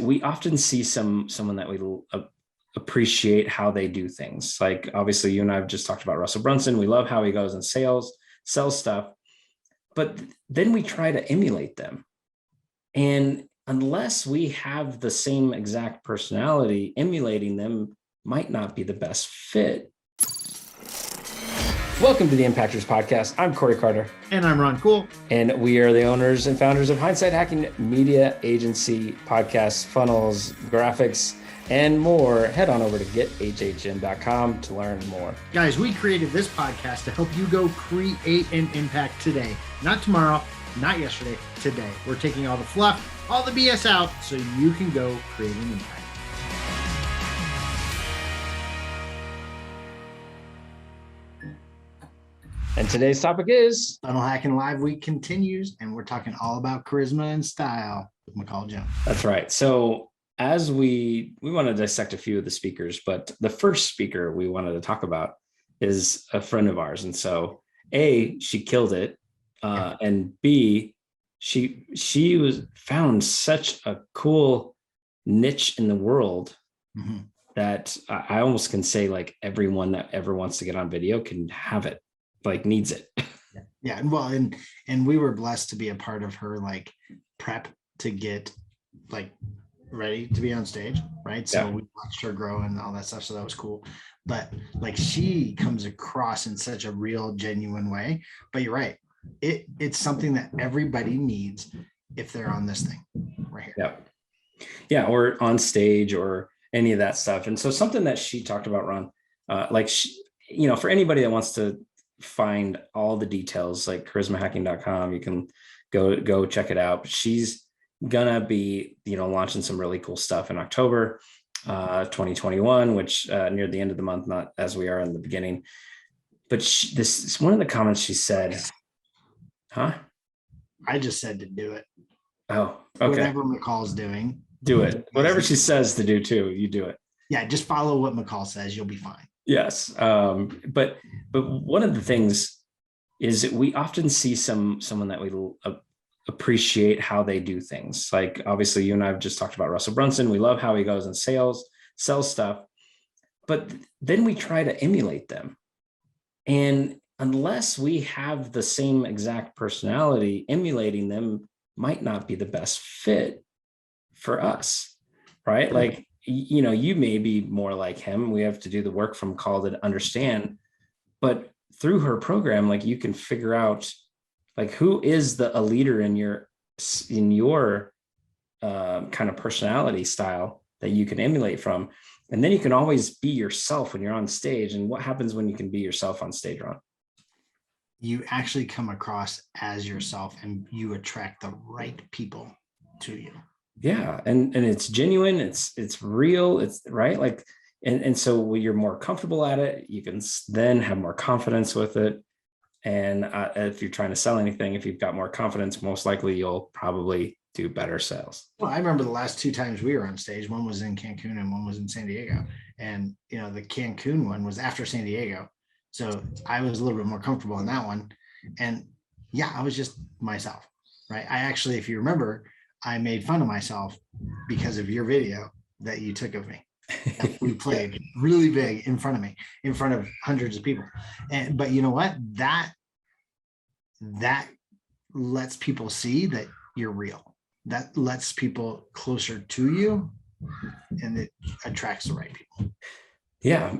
we often see someone that we appreciate how they do things. Like obviously you and I have just talked about Russell Brunson. We love how he goes and sells stuff, but then we try to emulate them. And unless we have the same exact personality, emulating them might not be the best fit. Welcome to the Impactors Podcast. I'm Corey Carter. And I'm Ron Cool. And we are the owners and founders of Hindsight HacKing Media, agency, podcasts, funnels, graphics, and more. Head on over to gethhm.com to learn more. Guys, we created this podcast to help you go create an impact today. Not tomorrow, not yesterday, today. We're taking all the fluff, all the BS out so you can go create an impact. And today's topic is Funnel Hacking Live Week continues, and we're talking all about charisma and style with McCall Jones. That's right. So as we want to dissect a few of the speakers, but the first speaker we wanted to talk about is a friend of ours. And so A, she killed it. And B, she was found such a cool niche in the world that I almost can say like everyone that ever wants to get on video can have it. Like needs it. Yeah. Well, and we were blessed to be a part of her like prep to get like ready to be on stage. Right. So we watched her grow and all that stuff. So that was cool. But like she comes across in such a real, genuine way. But you're right. It's something that everybody needs if they're on this thing right here. Yeah. Yeah. Or on stage or any of that stuff. And so something that she talked about, Ron, for anybody that wants to find all the details, like charismahacking.com, you can go check it out. But she's gonna be launching some really cool stuff in October 2021, which near the end of the month, not as we are in the beginning. But this is one of the comments she said. I just said to do it. Oh, okay. Whatever McCall's doing, do it. Whatever she says to do too, you do it. Yeah, just follow what McCall says, you'll be fine. Yes. But one of the things is that we often see someone that we appreciate how they do things. Like obviously you and I have just talked about Russell Brunson. We love how he goes and sells stuff, but then we try to emulate them. And unless we have the same exact personality, emulating them might not be the best fit for us, right? Like, you may be more like him. We have to do the work from McCall to understand, but through her program, like you can figure out like who is a leader in your kind of personality style that you can emulate from. And then you can always be yourself when you're on stage. And what happens when you can be yourself on stage, Ron? You actually come across as yourself and you attract the right people to you. Yeah. And it's genuine. It's real. It's right. Like, and so when you're more comfortable at it, you can then have more confidence with it. And if you're trying to sell anything, if you've got more confidence, most likely you'll probably do better sales. Well, I remember the last two times we were on stage, one was in Cancun and one was in San Diego. And, the Cancun one was after San Diego. So I was a little bit more comfortable in that one. And yeah, I was just myself, right? I actually, if you remember, I made fun of myself because of your video that you took of me. We played really big in front of me, in front of hundreds of people. But you know what? That lets people see that you're real. That lets people closer to you, and it attracts the right people. Yeah.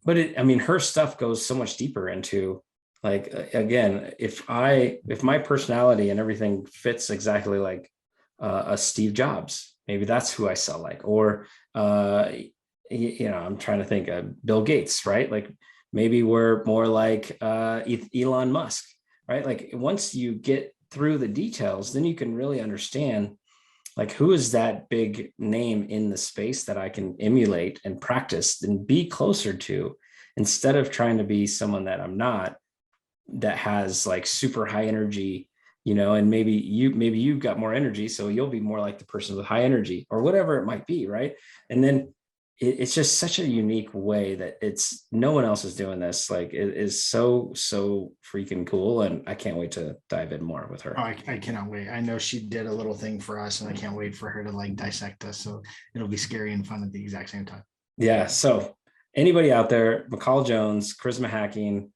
But her stuff goes so much deeper into like, again, if my personality and everything fits exactly like a Steve Jobs, maybe that's who I sell like, or, I'm trying to think of Bill Gates, right? Like maybe we're more like Elon Musk, right? Like once you get through the details, then you can really understand like who is that big name in the space that I can emulate and practice and be closer to, instead of trying to be someone that I'm not, that has like super high energy, and maybe you've got more energy, so you'll be more like the person with high energy or whatever it might be, right? And then it's just such a unique way that it's no one else is doing this. Like it is so freaking cool, and I can't wait to dive in more with her. Oh, I cannot wait. I know she did a little thing for us, and I can't wait for her to like dissect us. So it'll be scary and fun at the exact same time. Yeah. So anybody out there, McCall Jones, Charisma Hacking,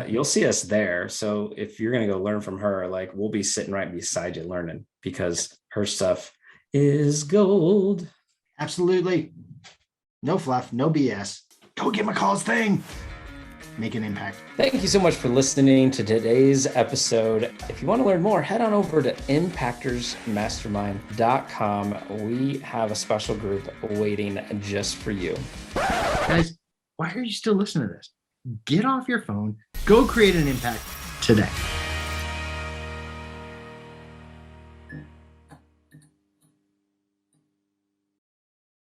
you'll see us there. So if you're gonna go learn from her, like we'll be sitting right beside you learning, because her stuff is gold. Absolutely. No fluff, no BS. Go get McCall's thing. Make an impact. Thank you so much for listening to today's episode. If you want to learn more, head on over to impactorsmastermind.com. We have a special group waiting just for you. Guys, why are you still listening to this? Get off your phone, go create an impact today.